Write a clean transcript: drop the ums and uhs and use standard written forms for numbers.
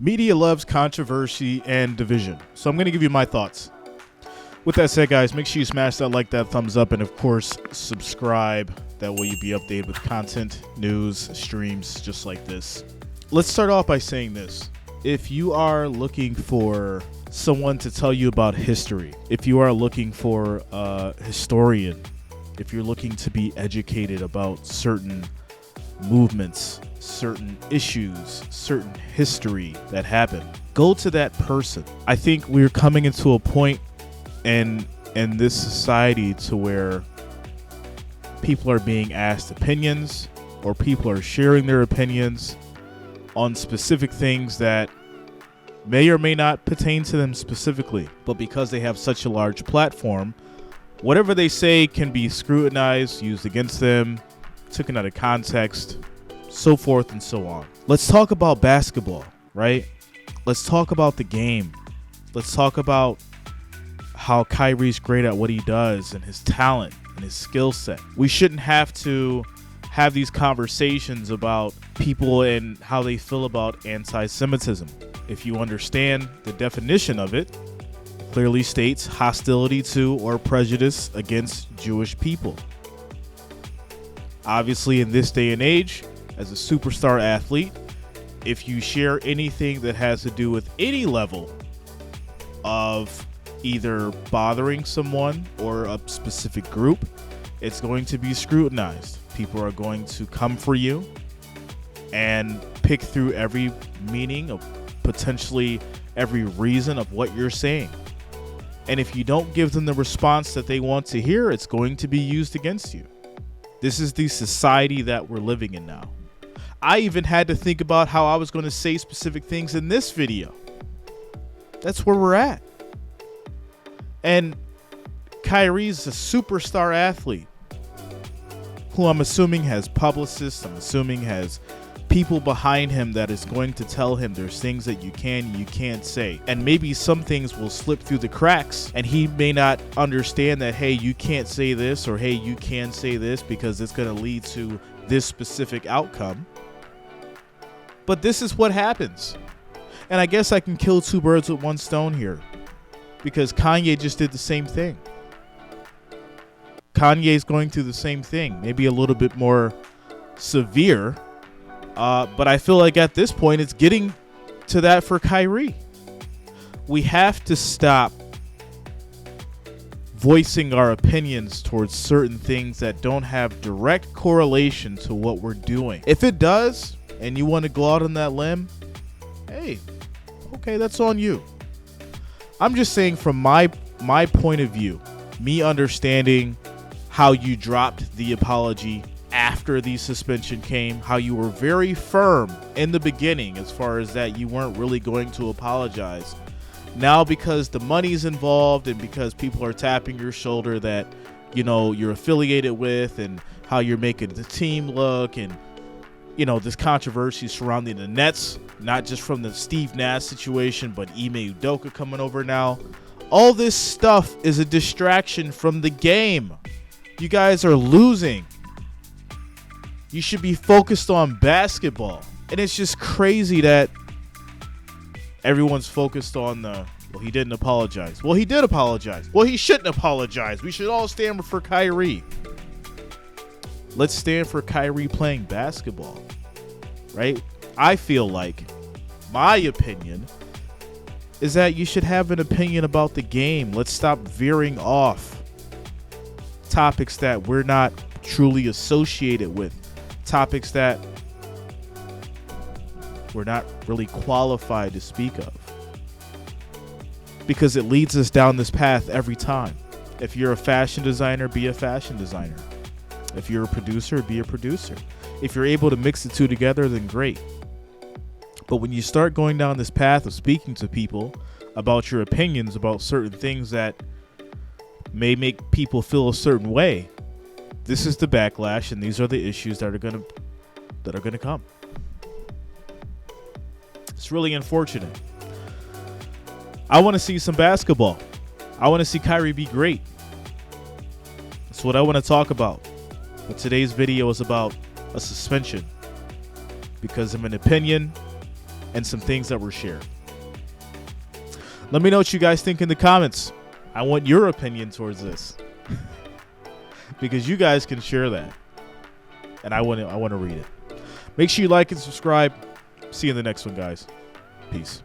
Media loves controversy and division, so I'm going to give you my thoughts. With that said, guys, make sure you smash that like, that thumbs up, and of course, subscribe. That way you'll be updated with content, news, streams, just like this. Let's start off by saying this. If you are looking for someone to tell you about history, if you are looking for a historian, if you're looking to be educated about certain movements, certain issues, certain history that happened, go to that person. I think we're coming into a point in this society to where people are being asked opinions, or people are sharing their opinions on specific things that may or may not pertain to them specifically, but because they have such a large platform, whatever they say can be scrutinized, used against them, taken out of context, so forth and so on. Let's talk about basketball, right? Let's talk about the game. Let's talk about how Kyrie's great at what he does and his talent and his skill set. We shouldn't have to have these conversations about people and how they feel about anti-Semitism. If you understand the definition of it, it clearly states hostility to or prejudice against Jewish people. Obviously, in this day and age, as a superstar athlete, if you share anything that has to do with any level of either bothering someone or a specific group, it's going to be scrutinized. People are going to come for you and pick through every meaning of potentially every reason of what you're saying. And if you don't give them the response that they want to hear, it's going to be used against you. This is the society that we're living in now. I even had to think about how I was going to say specific things in this video. That's where we're at. And Kyrie's a superstar athlete who I'm assuming has publicists, I'm assuming has people behind him that is going to tell him there's things that you can and you can't say. And maybe some things will slip through the cracks and he may not understand that, hey, you can't say this, or hey, you can say this because it's going to lead to this specific outcome. But this is what happens. And I guess I can kill two birds with one stone here, because Kanye just did the same thing. Kanye's going through the same thing, maybe a little bit more severe, but I feel like at this point it's getting to that for Kyrie. We have to stop voicing our opinions towards certain things that don't have direct correlation to what we're doing. If it does, and you want to go out on that limb, hey, okay, that's on you. I'm just saying from my point of view, me understanding how you dropped the apology after the suspension came, how you were very firm in the beginning as far as that you weren't really going to apologize. Now, because the money's involved and because people are tapping your shoulder that, you know, you're affiliated with, and how you're making the team look, and, you know, this controversy surrounding the Nets, not just from the Steve Nash situation, but Ime Udoka coming over now. All this stuff is a distraction from the game. You guys are losing. You should be focused on basketball. And it's just crazy that everyone's focused on well, he didn't apologize. Well, he did apologize. Well, he shouldn't apologize. We should all stand for Kyrie. Let's stand for Kyrie playing basketball, right? I feel like my opinion is that you should have an opinion about the game. Let's stop veering off topics that we're not truly associated with, topics that we're not really qualified to speak of, because it leads us down this path every time. If you're a fashion designer, be a fashion designer. If you're a producer, be a producer. If you're able to mix the two together, then great. But when you start going down this path of speaking to people about your opinions about certain things that may make people feel a certain way, this is the backlash, and these are the issues that are going to come. It's really unfortunate. I want to see some basketball. I want to see Kyrie be great. That's what I want to talk about. But today's video is about a suspension because of an opinion and some things that were shared. Let me know what you guys think in the comments. I want your opinion towards this because you guys can share that, and I want to read it. Make sure you like and subscribe. See you in the next one, guys. Peace.